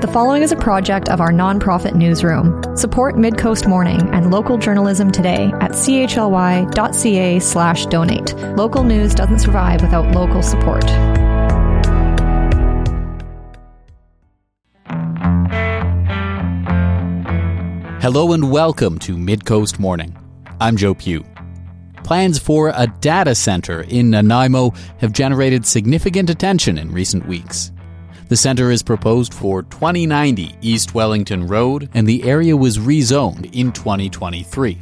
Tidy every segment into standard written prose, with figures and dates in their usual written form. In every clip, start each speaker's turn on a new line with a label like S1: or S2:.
S1: The following is a project of our nonprofit newsroom. Support Midcoast Morning and local journalism today at chly.ca/donate. Local news doesn't survive without local support.
S2: Hello and welcome to Midcoast Morning. I'm Joe Pugh. Plans for a data center in Nanaimo have generated significant attention in recent weeks. The center is proposed for 2090 East Wellington Road, and the area was rezoned in 2023.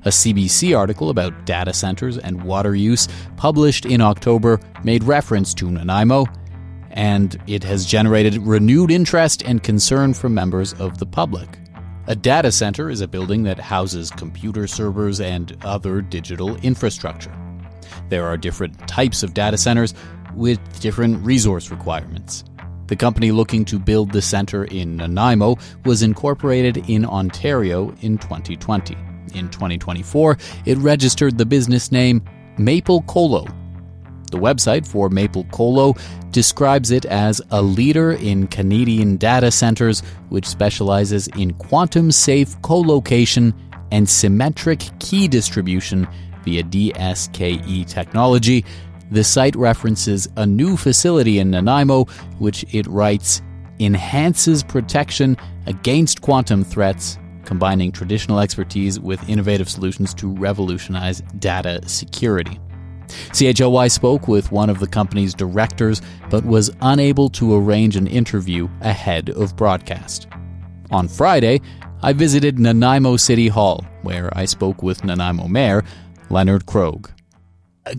S2: A CBC article about data centers and water use published in October made reference to Nanaimo, and it has generated renewed interest and concern from members of the public. A data center is a building that houses computer servers and other digital infrastructure. There are different types of data centers with different resource requirements. The company looking to build the center in Nanaimo was incorporated in Ontario in 2020. In 2024, it registered the business name Maple Colo. The website for Maple Colo describes it as a leader in Canadian data centers which specializes in quantum-safe co-location and symmetric key distribution via dHKarchitects technology. The site references a new facility in Nanaimo, which it writes, enhances protection against quantum threats, combining traditional expertise with innovative solutions to revolutionize data security. CHLY spoke with one of the company's directors, but was unable to arrange an interview ahead of broadcast. On Friday, I visited Nanaimo City Hall, where I spoke with Nanaimo Mayor Leonard Krogh.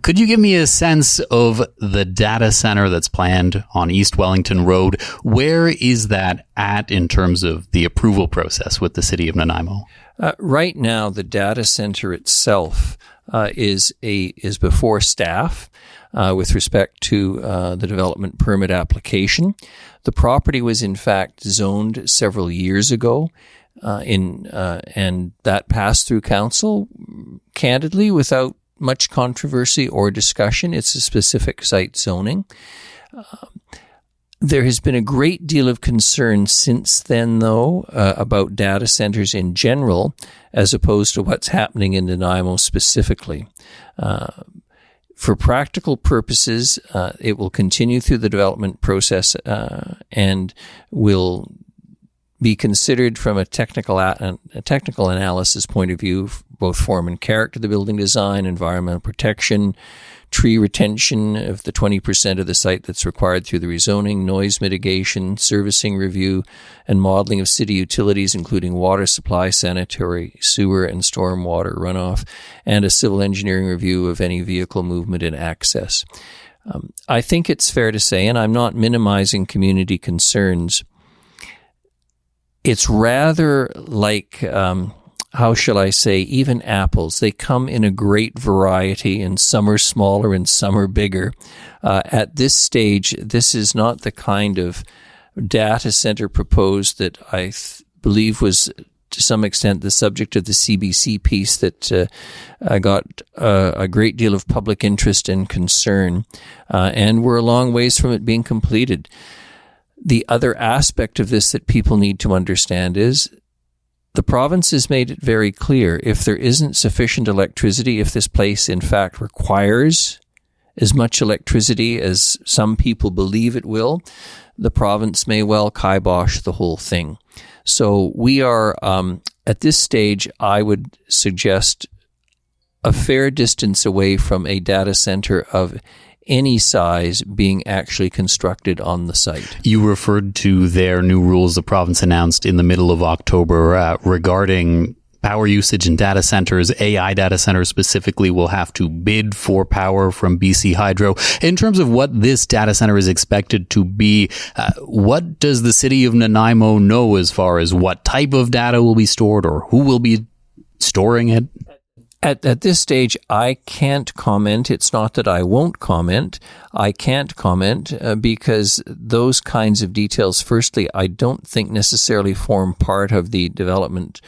S2: Could you give me a sense of the data center that's planned on East Wellington Road? Where is that at in terms of the approval process with the City of Nanaimo?
S3: Right now, the data center itself is before staff with respect to the development permit application. The property was in fact zoned several years ago, and that passed through council candidly without much controversy or discussion. It's a specific site zoning. There has been a great deal of concern since then, though, about data centers in general, as opposed to what's happening in Nanaimo specifically. For practical purposes, it will continue through the development process and will be considered from a technical analysis point of view, both form and character, the building design, environmental protection, tree retention of the 20% of the site that's required through the rezoning, noise mitigation, servicing review, and modeling of city utilities, including water supply, sanitary, sewer, and stormwater runoff, and a civil engineering review of any vehicle movement and access. I think it's fair to say, and I'm not minimizing community concerns, it's rather like, how shall I say, even apples. They come in a great variety, and some are smaller and some are bigger. At this stage, this is not the kind of data center proposed that I believe was to some extent the subject of the CBC piece that got a great deal of public interest and concern, and we're a long ways from it being completed. The other aspect of this that people need to understand is the province has made it very clear if there isn't sufficient electricity, if this place in fact requires as much electricity as some people believe it will, the province may well kibosh the whole thing. So we are, at this stage, I would suggest a fair distance away from a data center of any size being actually constructed on the site.
S2: You referred to their new rules the province announced in the middle of October regarding power usage in data centers. AI data centers specifically will have to bid for power from BC Hydro. In terms of what this data center is expected to be, what does the city of Nanaimo know as far as what type of data will be stored or who will be storing it?
S3: At this stage, I can't comment. It's not that I won't comment. I can't comment because those kinds of details, firstly, I don't think necessarily form part of the development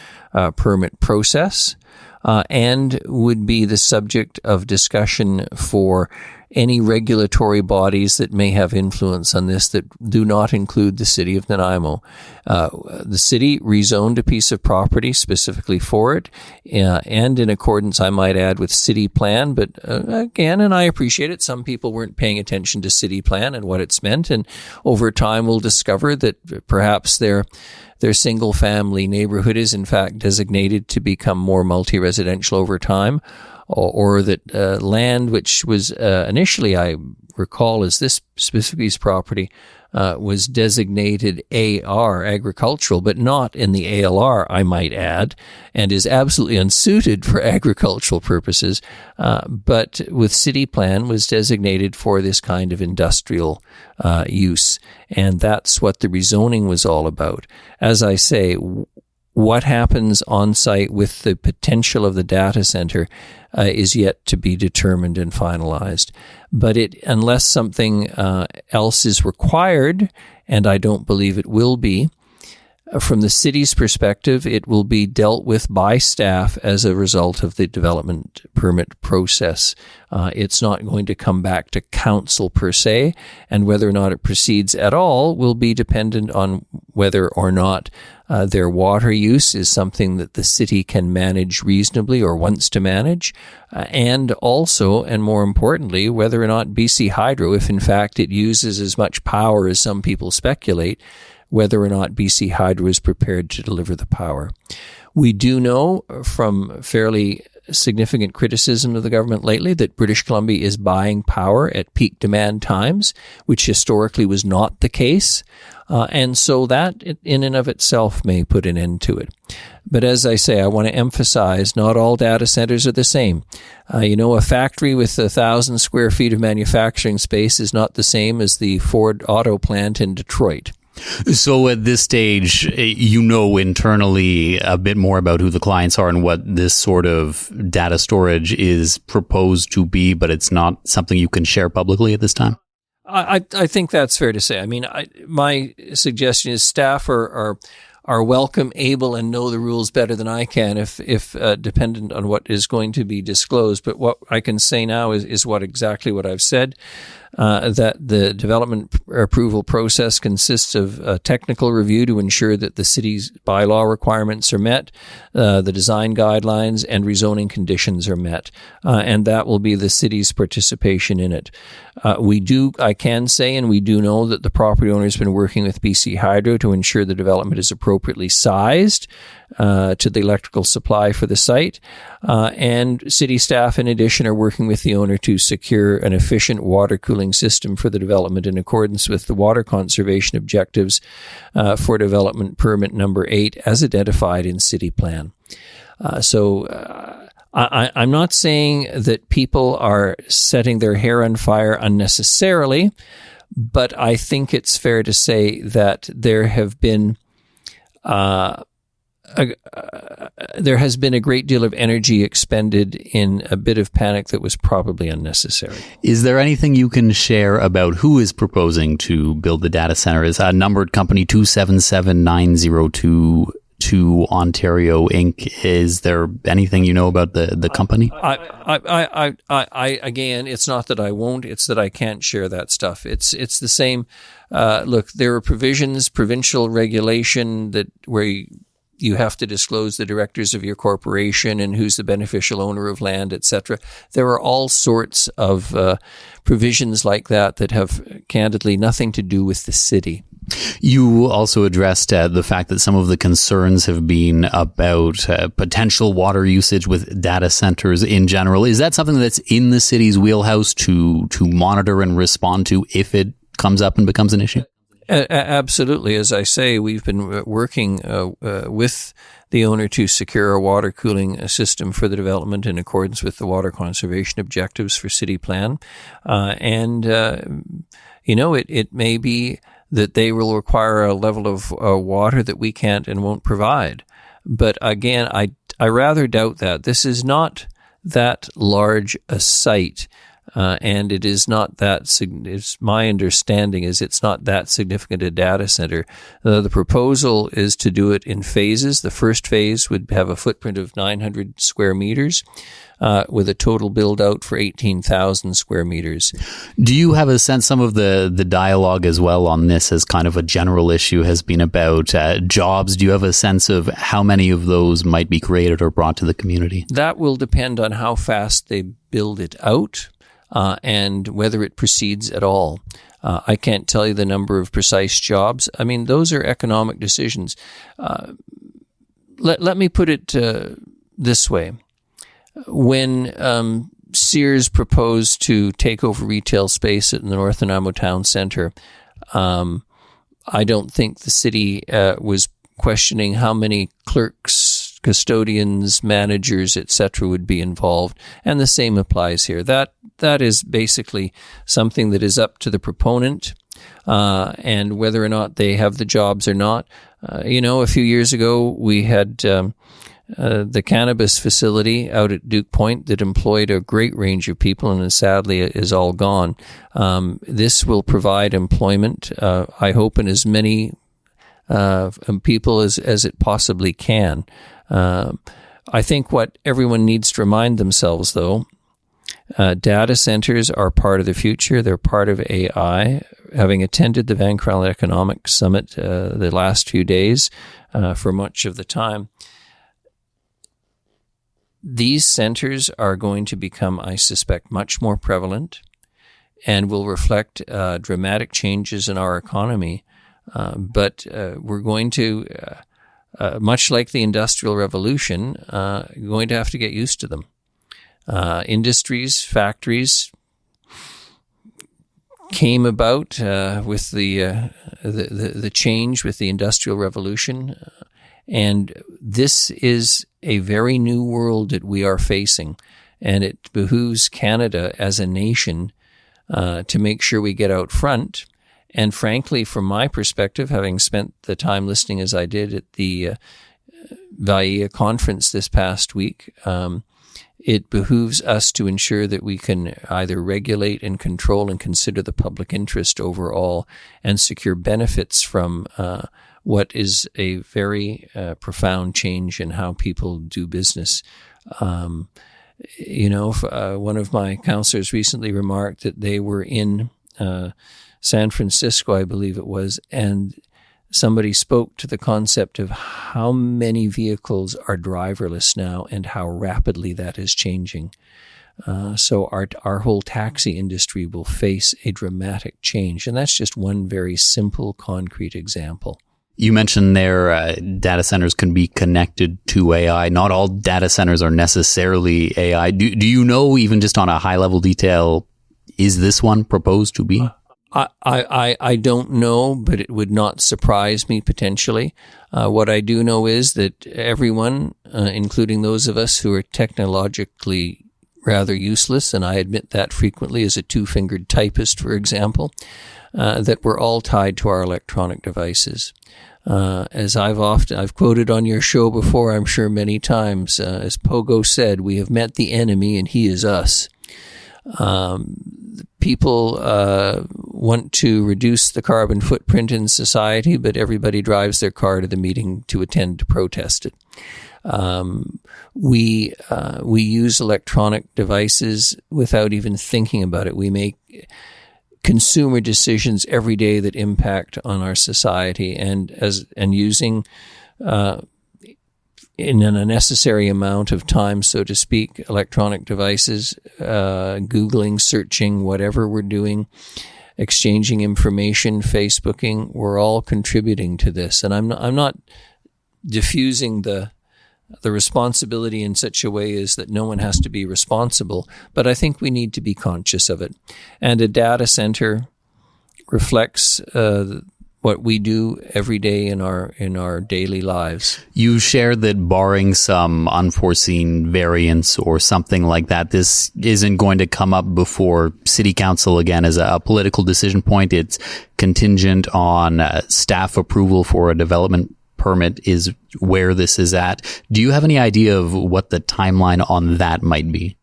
S3: permit process and would be the subject of discussion for any regulatory bodies that may have influence on this that do not include the city of Nanaimo. The city rezoned a piece of property specifically for it, and in accordance, I might add, with city plan. But again, and I appreciate it, some people weren't paying attention to city plan and what it's meant, and over time we'll discover that perhaps their single-family neighborhood is in fact designated to become more multi-residential over time, or that land which was initially, I recall, as this specific piece of property was designated AR, agricultural, but not in the ALR, I might add, and is absolutely unsuited for agricultural purposes, but with city plan was designated for this kind of industrial use. And that's what the rezoning was all about. As I say, what happens on site with the potential of the data center is yet to be determined and finalized. But unless something else is required, and I don't believe it will be, from the city's perspective, it will be dealt with by staff as a result of the development permit process. It's not going to come back to council per se, and whether or not it proceeds at all will be dependent on whether or not their water use is something that the city can manage reasonably or wants to manage, and also, and more importantly, whether or not BC Hydro, if in fact it uses as much power as some people speculate, whether or not BC Hydro is prepared to deliver the power. We do know from fairly significant criticism of the government lately that British Columbia is buying power at peak demand times, which historically was not the case. And so that in and of itself may put an end to it. But as I say, I want to emphasize not all data centers are the same. A factory with 1,000 square feet of manufacturing space is not the same as the Ford auto plant in Detroit.
S2: So at this stage, internally a bit more about who the clients are and what this sort of data storage is proposed to be, but it's not something you can share publicly at this time?
S3: I think that's fair to say. I mean, my suggestion is staff are welcome, able, and know the rules better than I can if dependent on what is going to be disclosed. But what I can say now is exactly what I've said. That the development approval process consists of a technical review to ensure that the city's bylaw requirements are met, the design guidelines and rezoning conditions are met, and that will be the city's participation in it. I can say, and we do know that the property owner has been working with BC Hydro to ensure the development is appropriately sized to the electrical supply for the site. And city staff, in addition, are working with the owner to secure an efficient water cooling system for the development in accordance with the water conservation objectives for development permit number 8 as identified in city plan. I'm not saying that people are setting their hair on fire unnecessarily, but I think it's fair to say that there has been a great deal of energy expended in a bit of panic that was probably unnecessary. Is
S2: there anything you can share about who is proposing to build the data center? Is that numbered company 277902 Ontario Inc.? Is there anything you know about the company?
S3: Again, it's not that I won't, it's that I can't share that stuff. It's the same. Look, there are provisions, provincial regulation where you have to disclose the directors of your corporation and who's the beneficial owner of land, etc. There are all sorts of provisions like that have candidly nothing to do with the city.
S2: You also addressed the fact that some of the concerns have been about potential water usage with data centers in general. Is that something that's in the city's wheelhouse to monitor and respond to if it comes up and becomes an issue?
S3: Absolutely. As I say, we've been working with the owner to secure a water cooling system for the development in accordance with the water conservation objectives for city plan. It may be that they will require a level of water that we can't and won't provide. But again, I rather doubt that. This is not that large a site. And it is not that, my understanding is it's not that significant a data center. The proposal is to do it in phases. The first phase would have a footprint of 900 square meters, with a total build out for 18,000 square meters.
S2: Do you have a sense, some of the dialogue as well on this as kind of a general issue has been about jobs? Do you have a sense of how many of those might be created or brought to the community?
S3: That will depend on how fast they build it out. And whether it proceeds at all. I can't tell you the number of precise jobs. I mean, those are economic decisions. Let me put it this way. When Sears proposed to take over retail space at the North Nanaimo Town Centre, I don't think the city was questioning how many clerks, custodians, managers, etc. would be involved, and the same applies here. That is basically something that is up to the proponent, and whether or not they have the jobs or not. A few years ago we had the cannabis facility out at Duke Point that employed a great range of people, and sadly is all gone. This will provide employment, I hope, in as many people as it possibly can. I think what everyone needs to remind themselves, though, data centers are part of the future. They're part of AI. Having attended the Van Cortlandt Economic Summit the last few days for much of the time, these centers are going to become, I suspect, much more prevalent and will reflect dramatic changes in our economy. But we're going to, much like the Industrial Revolution, going to have to get used to them. Industries, factories came about with the change with the Industrial Revolution, and this is a very new world that we are facing, and it behooves Canada as a nation to make sure we get out front. And frankly, from my perspective, having spent the time listening as I did at the VAIA conference this past week, it behooves us to ensure that we can either regulate and control and consider the public interest overall and secure benefits from what is a very profound change in how people do business. One of my counselors recently remarked that they were in San Francisco, I believe it was, and somebody spoke to the concept of how many vehicles are driverless now and how rapidly that is changing. So our whole taxi industry will face a dramatic change, and that's just one very simple, concrete example.
S2: You mentioned there data centers can be connected to AI. Not all data centers are necessarily AI. Do you know, even just on a high-level detail, is this one proposed to be?
S3: I don't know, but it would not surprise me potentially. What I do know is that everyone, including those of us who are technologically rather useless, and I admit that frequently as a two-fingered typist, for example, that we're all tied to our electronic devices. As I've quoted on your show before, I'm sure many times, as Pogo said, we have met the enemy and he is us. People want to reduce the carbon footprint in society, but everybody drives their car to the meeting to attend to protest it. We use electronic devices without even thinking about it. We make consumer decisions every day that impact on our society, and using in an unnecessary amount of time, so to speak, electronic devices, Googling, searching, whatever we're doing, exchanging information, Facebooking, we're all contributing to this. And I'm not diffusing the responsibility in such a way as that no one has to be responsible, but I think we need to be conscious of it. And a data center reflects what we do every day in our daily lives.
S2: You shared that barring some unforeseen variants or something like that, this isn't going to come up before City Council again as a political decision point. It's contingent on staff approval for a development permit is where this is at. Do you have any idea of what the timeline on that might be?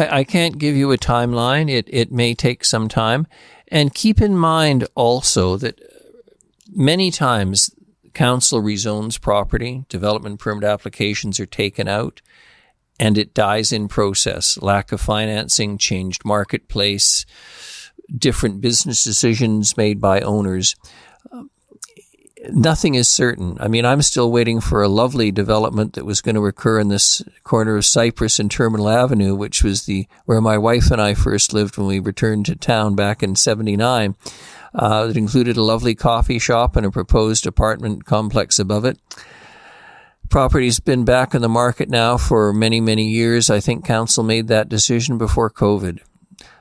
S3: I can't give you a timeline. It may take some time. And keep in mind also that many times council rezones property, development permit applications are taken out, and it dies in process. Lack of financing, changed marketplace, different business decisions made by owners. Nothing is certain. I mean, I'm still waiting for a lovely development that was going to occur in this corner of Cypress and Terminal Avenue, which was where my wife and I first lived when we returned to town back in 79. It included a lovely coffee shop and a proposed apartment complex above it. Property's been back on the market now for many, many years. I think council made that decision before COVID.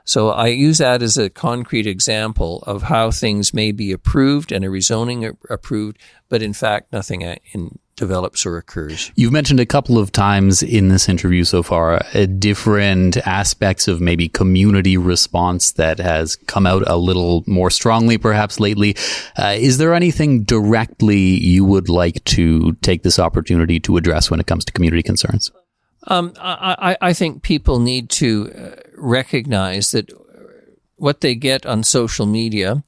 S3: So I use that as a concrete example of how things may be approved and a rezoning approved, but in fact nothing develops or occurs.
S2: You've mentioned a couple of times in this interview so far different aspects of maybe community response that has come out a little more strongly perhaps lately. Is there anything directly you would like to take this opportunity to address when it comes to community concerns?
S3: I think people need to recognize that what they get on social media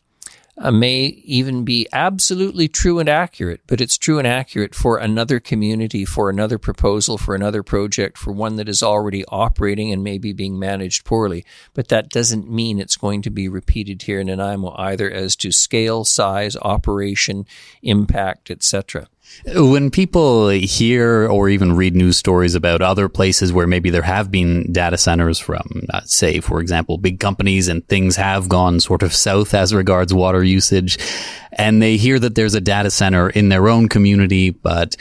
S3: may even be absolutely true and accurate, but it's true and accurate for another community, for another proposal, for another project, for one that is already operating and maybe being managed poorly. But that doesn't mean it's going to be repeated here in Nanaimo either as to scale, size, operation, impact, etc.
S2: When people hear or even read news stories about other places where maybe there have been data centers from, say, for example, big companies and things have gone sort of south as regards water usage, and they hear that there's a data center in their own community, but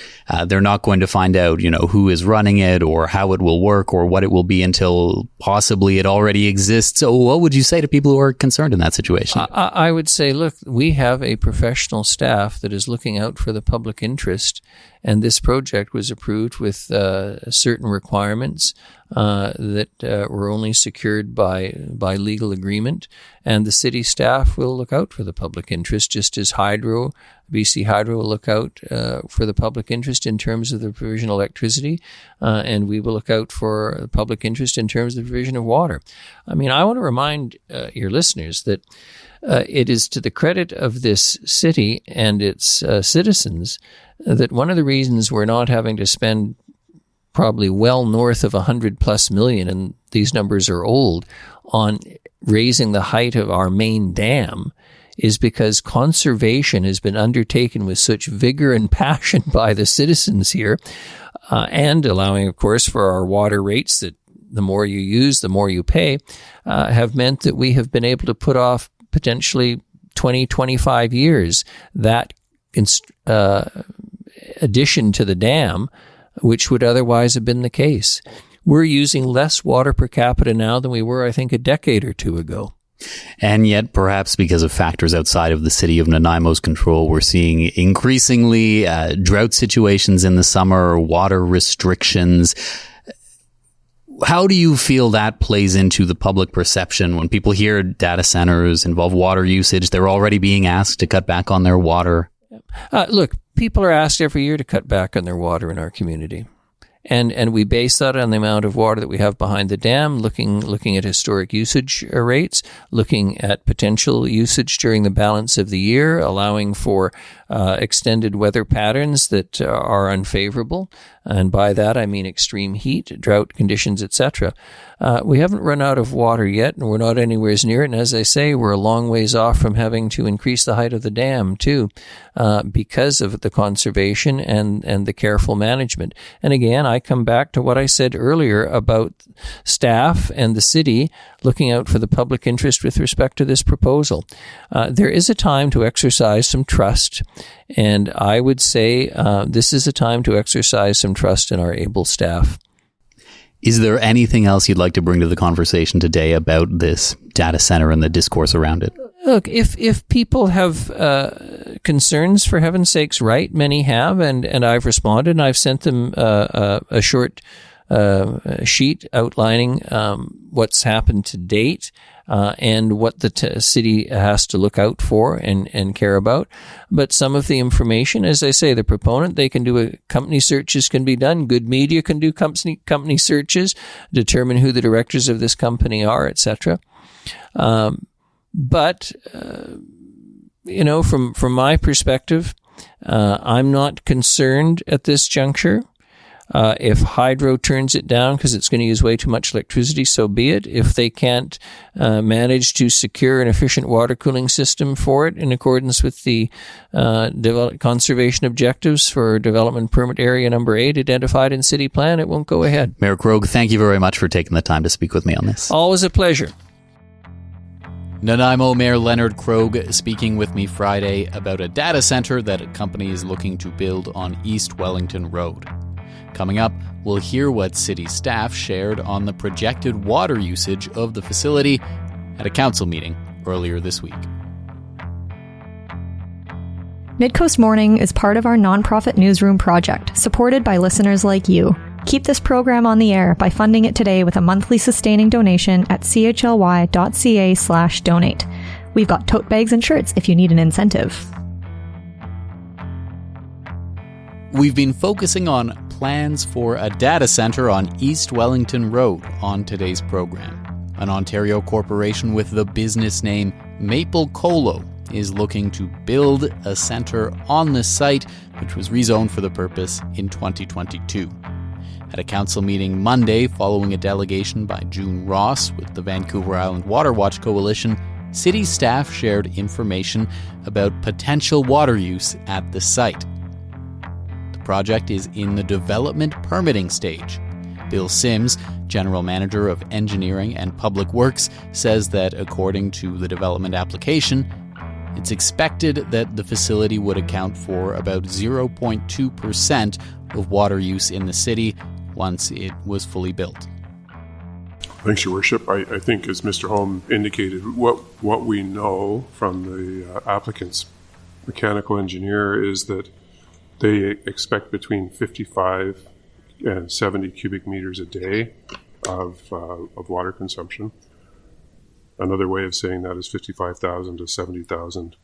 S2: they're not going to find out, who is running it or how it will work or what it will be until possibly it already exists. So what would you say to people who are concerned in that situation?
S3: I would say, look, we have a professional staff that is looking out for the public interest, and this project was approved with certain requirements that were only secured by legal agreement, and the city staff will look out for the public interest, just as BC Hydro will look out for the public interest in terms of the provision of electricity, and we will look out for the public interest in terms of the provision of water. I mean, I want to remind your listeners that it is to the credit of this city and its citizens that one of the reasons we're not having to spend probably well north of $100+ million, and these numbers are old, on raising the height of our main dam is because conservation has been undertaken with such vigor and passion by the citizens here, and allowing, of course, for our water rates that the more you use, the more you pay, have meant that we have been able to put off potentially 20, 25 years that addition to the dam, which would otherwise have been the case. We're using less water per capita now than we were, I think, a decade or two ago.
S2: And yet, perhaps because of factors outside of the city of Nanaimo's control, we're seeing increasingly drought situations in the summer, water restrictions. How do you feel that plays into the public perception when people hear data centers involve water usage? They're already being asked to cut back on their water.
S3: Look, people are asked every year to cut back on their water in our community. And we base that on the amount of water that we have behind the dam, looking at historic usage rates, looking at potential usage during the balance of the year, allowing for extended weather patterns that are unfavorable. And by that, I mean extreme heat, drought conditions, etc. We haven't run out of water yet, and we're not anywhere near it. And as I say, we're a long ways off from having to increase the height of the dam, too, because of the conservation and the careful management. And again, I come back to what I said earlier about staff and the city looking out for the public interest with respect to this proposal. There is a time to exercise some trust, and I would say this is a time to exercise some trust in our able staff.
S2: Is there anything else you'd like to bring to the conversation today about this data center and the discourse around it?
S3: Look, if people have concerns, for heaven's sakes, right? Many have, and I've responded, and I've sent them a short sheet outlining what's happened to date and what the city has to look out for and care about. But some of the information, as I say, the proponent, they can do company searches can be done. Good media can do company searches, determine who the directors of this company are, etc. But from my perspective, I'm not concerned at this juncture. If hydro turns it down because it's going to use way too much electricity, so be it. If they can't manage to secure an efficient water cooling system for it in accordance with the conservation objectives for development permit area number 8 identified in city plan, it won't go ahead.
S2: Mayor Krogh, thank you very much for taking the time to speak with me on this.
S3: Always a pleasure.
S2: Nanaimo Mayor Leonard Krogh speaking with me Friday about a data center that a company is looking to build on East Wellington Road. Coming up, we'll hear what city staff shared on the projected water usage of the facility at a council meeting earlier this week.
S1: Midcoast Morning is part of our nonprofit newsroom project, supported by listeners like you. Keep this program on the air by funding it today with a monthly sustaining donation at chly.ca/donate. We've got tote bags and shirts if you need an incentive.
S2: We've been focusing on plans for a data center on East Wellington Road on today's program. An Ontario corporation with the business name Maple Colo is looking to build a center on the site, which was rezoned for the purpose in 2022. At a council meeting Monday following a delegation by June Ross with the Vancouver Island Water Watch Coalition, city staff shared information about potential water use at the site. The project is in the development permitting stage. Bill Sims, General Manager of Engineering and Public Works, says that according to the development application, it's expected that the facility would account for about 0.2% of water use in the city once it was fully built.
S4: Thanks, Your Worship. I think, as Mr. Holm indicated, what we know from the applicant's mechanical engineer is that they expect between 55 and 70 cubic meters a day of water consumption. Another way of saying that is 55,000 to 70,000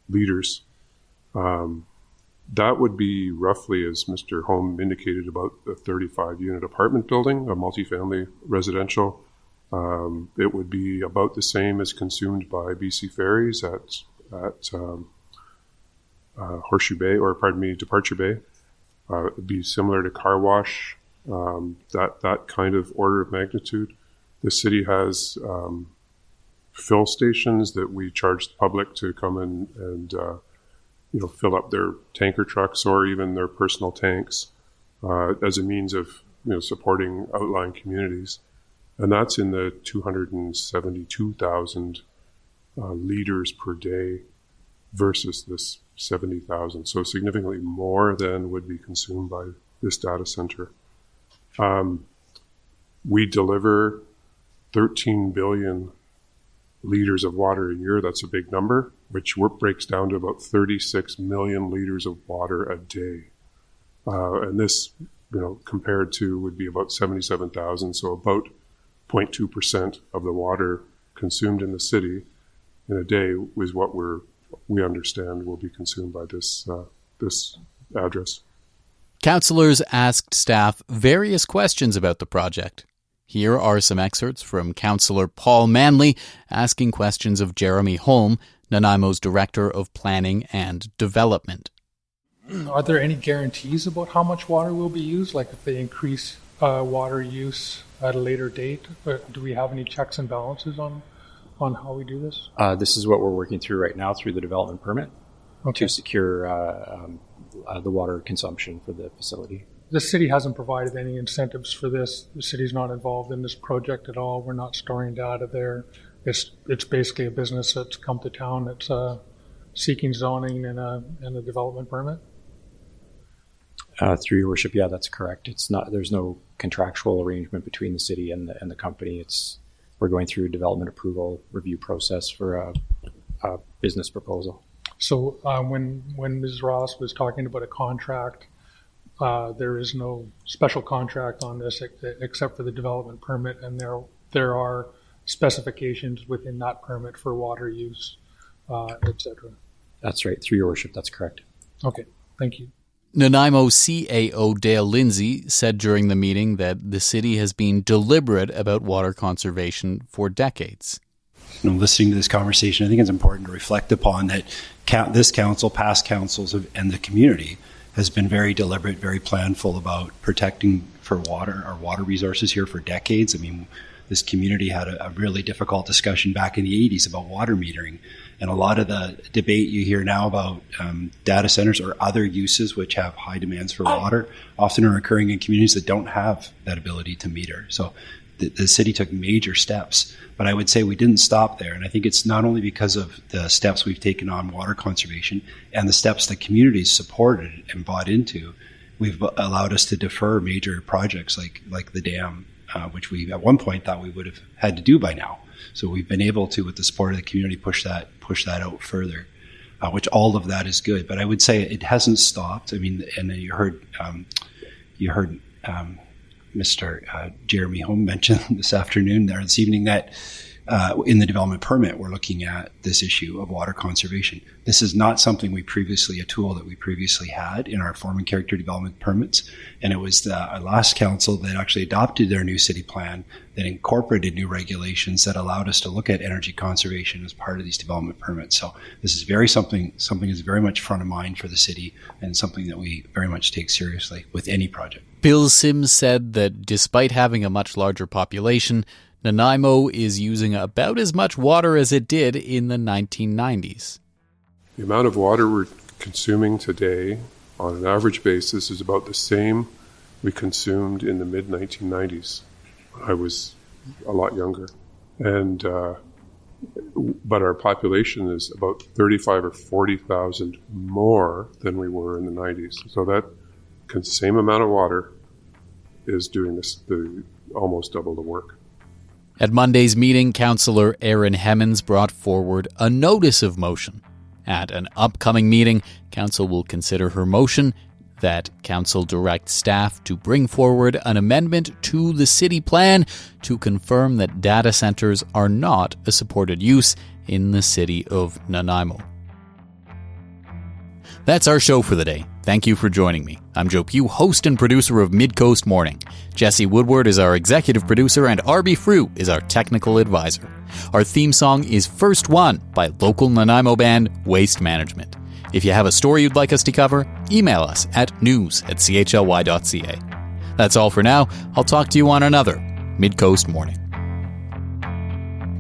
S4: liters. That would be roughly, as Mr. Holm indicated, about a 35-unit apartment building, a multifamily residential. It would be about the same as consumed by BC Ferries at Departure Bay. It would be similar to car wash, that kind of order of magnitude. The city has fill stations that we charge the public to come in and fill up their tanker trucks or even their personal tanks as a means of supporting outlying communities. And that's in the 272,000 liters per day versus this 70,000. So significantly more than would be consumed by this data center. We deliver 13 billion liters of water a year. That's a big number, which breaks down to about 36 million liters of water a day. And this, compared to would be about 77,000. So about 0.2% of the water consumed in the city in a day is what we understand will be consumed by this address.
S2: Councillors asked staff various questions about the project. Here are some excerpts from Councillor Paul Manley asking questions of Jeremy Holm, Nanaimo's Director of Planning and Development.
S5: Are there any guarantees about how much water will be used? Like if they increase water use at a later date? Do we have any checks and balances on how we do this?
S6: This is what we're working through right now through the development permit to secure the water consumption for the facility.
S5: The city hasn't provided any incentives for this. The city's not involved in this project at all. We're not storing data there. It's basically a business that's come to town that's seeking zoning and a development permit.
S6: Through Your Worship, yeah, that's correct. It's not. There's no contractual arrangement between the city and the company. We're going through a development approval review process for a business proposal.
S5: So when Ms. Ross was talking about a contract, There is no special contract on this except for the development permit, and there are specifications within that permit for water use, etc.
S6: That's right. Through your worship, that's correct.
S5: Okay, thank you.
S2: Nanaimo CAO Dale Lindsay said during the meeting that the city has been deliberate about water conservation for decades.
S7: Listening to this conversation, I think it's important to reflect upon that this council, past councils, and the community has been very deliberate, very planful about protecting for water, our water resources here for decades. I mean, this community had a really difficult discussion back in the 80s about water metering. And a lot of the debate you hear now about data centers or other uses which have high demands for water often are occurring in communities that don't have that ability to meter. So the city took major steps, but I would say we didn't stop there. And I think it's not only because of the steps we've taken on water conservation and the steps the communities supported and bought into, we've allowed us to defer major projects like the dam, which we at one point thought we would have had to do by now. So we've been able to, with the support of the community, push that out further, which all of that is good. But I would say it hasn't stopped. I mean, and you heard Mr. Jeremy Holm mention this evening that in the development permit, we're looking at this issue of water conservation. This is not a tool that we previously had in our form and character development permits. And it was our last council that actually adopted their new city plan that incorporated new regulations that allowed us to look at energy conservation as part of these development permits. So this is something that's very much front of mind for the city and something that we very much take seriously with any project.
S2: Bill Sims said that despite having a much larger population, Nanaimo is using about as much water as it did in the 1990s.
S4: The amount of water we're consuming today on an average basis is about the same we consumed in the mid-1990s. I was a lot younger. And but our population is about 35 or 40,000 more than we were in the 90s. So that same amount of water is doing almost double the work.
S2: At Monday's meeting, Councillor Erin Hemmons brought forward a notice of motion. At an upcoming meeting, Council will consider her motion that Council direct staff to bring forward an amendment to the city plan to confirm that data centers are not a supported use in the city of Nanaimo. That's our show for the day. Thank you for joining me. I'm Joe Pugh, host and producer of Midcoast Morning. Jesse Woodward is our executive producer and Arby Frew is our technical advisor. Our theme song is First One by local Nanaimo band Waste Management. If you have a story you'd like us to cover, email us at news@chly.ca. That's all for now. I'll talk to you on another Midcoast Morning.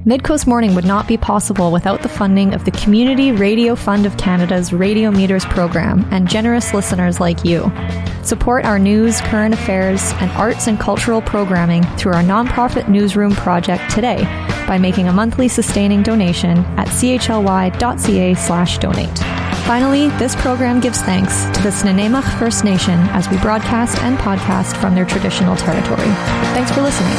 S1: Midcoast Morning would not be possible without the funding of the Community Radio Fund of Canada's Radio Meters program and generous listeners like you. Support our news, current affairs, and arts and cultural programming through our nonprofit newsroom project today by making a monthly sustaining donation at chly.ca/donate. Finally, this program gives thanks to the Nanaimo First Nation as we broadcast and podcast from their traditional territory. Thanks for listening.